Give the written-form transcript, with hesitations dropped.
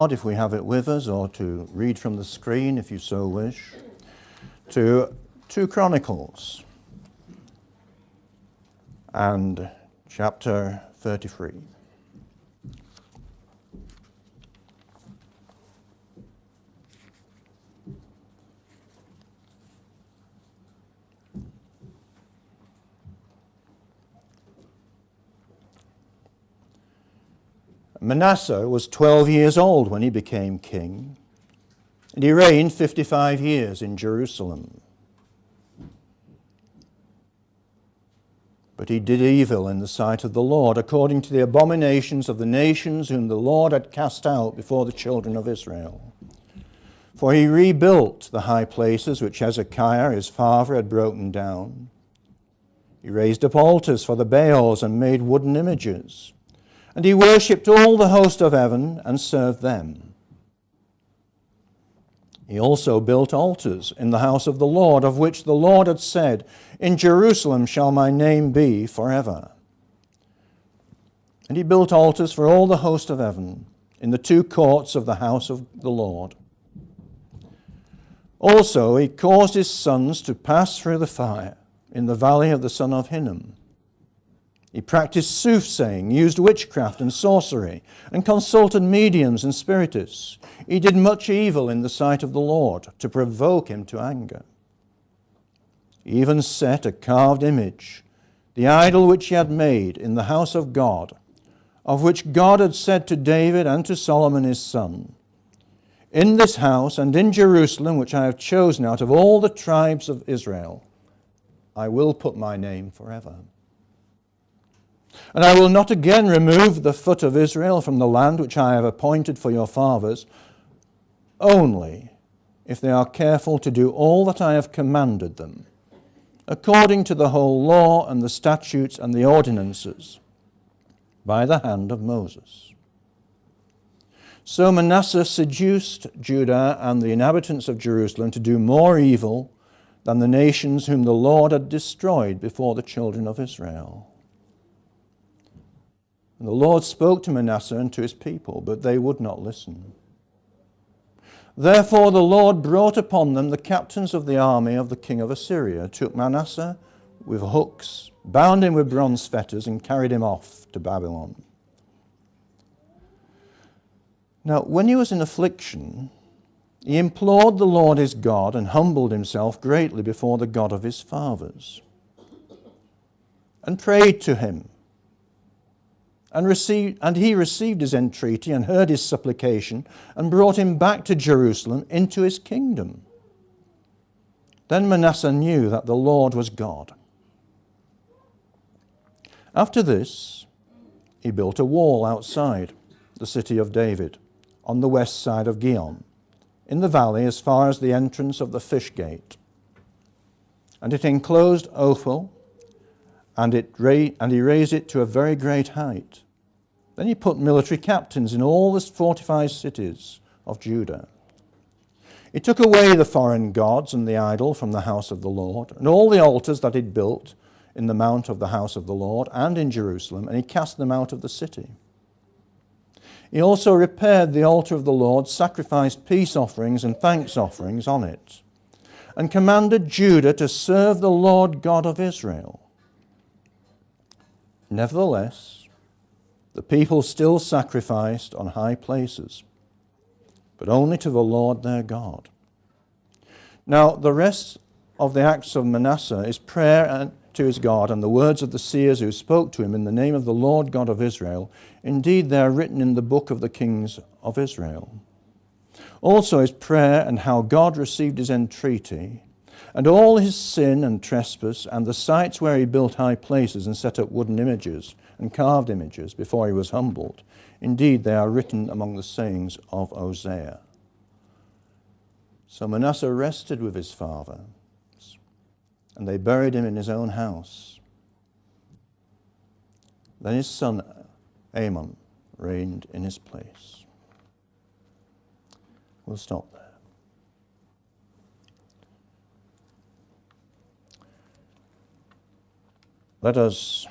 if we have it with us, or to read from the screen if you so wish, to 2 Chronicles and chapter 33. Manasseh was 12 years old when he became king, and he reigned 55 years in Jerusalem. But he did evil in the sight of the Lord, according to the abominations of the nations whom the Lord had cast out before the children of Israel. For he rebuilt the high places which Hezekiah his father had broken down. He raised up altars for the Baals and made wooden images. And he worshipped all the host of heaven and served them. He also built altars in the house of the Lord, of which the Lord had said, "In Jerusalem shall my name be forever." And he built altars for all the host of heaven in the 2 courts of the house of the Lord. Also he caused his sons to pass through the fire in the valley of the son of Hinnom. He practiced soothsaying, used witchcraft and sorcery, and consulted mediums and spiritists. He did much evil in the sight of the Lord, to provoke him to anger. He even set a carved image, the idol which he had made in the house of God, of which God had said to David and to Solomon his son, "In this house and in Jerusalem, which I have chosen out of all the tribes of Israel, I will put my name forever. And I will not again remove the foot of Israel from the land which I have appointed for your fathers, only if they are careful to do all that I have commanded them, according to the whole law and the statutes and the ordinances, by the hand of Moses." So Manasseh seduced Judah and the inhabitants of Jerusalem to do more evil than the nations whom the Lord had destroyed before the children of Israel. And the Lord spoke to Manasseh and to his people, but they would not listen. Therefore the Lord brought upon them the captains of the army of the king of Assyria, took Manasseh with hooks, bound him with bronze fetters, and carried him off to Babylon. Now, when he was in affliction, he implored the Lord his God and humbled himself greatly before the God of his fathers, and prayed to him. And he received his entreaty and heard his supplication and brought him back to Jerusalem into his kingdom. Then Manasseh knew that the Lord was God. After this, he built a wall outside the city of David on the west side of Gihon, in the valley as far as the entrance of the fish gate. And it enclosed Ophel, and he raised it to a very great height. Then he put military captains in all the fortified cities of Judah. He took away the foreign gods and the idol from the house of the Lord, and all the altars that he'd built in the mount of the house of the Lord and in Jerusalem, and he cast them out of the city. He also repaired the altar of the Lord, sacrificed peace offerings and thanks offerings on it, and commanded Judah to serve the Lord God of Israel. Nevertheless, the people still sacrificed on high places, but only to the Lord their God. Now, the rest of the acts of Manasseh is prayer to his God and the words of the seers who spoke to him in the name of the Lord God of Israel. Indeed, they are written in the book of the kings of Israel. Also his prayer and how God received his entreaty, and all his sin and trespass, and the sites where he built high places and set up wooden images and carved images before he was humbled. Indeed, they are written among the sayings of Hosea. So Manasseh rested with his father, and they buried him in his own house. Then his son Amon reigned in his place. We'll stop there. Let us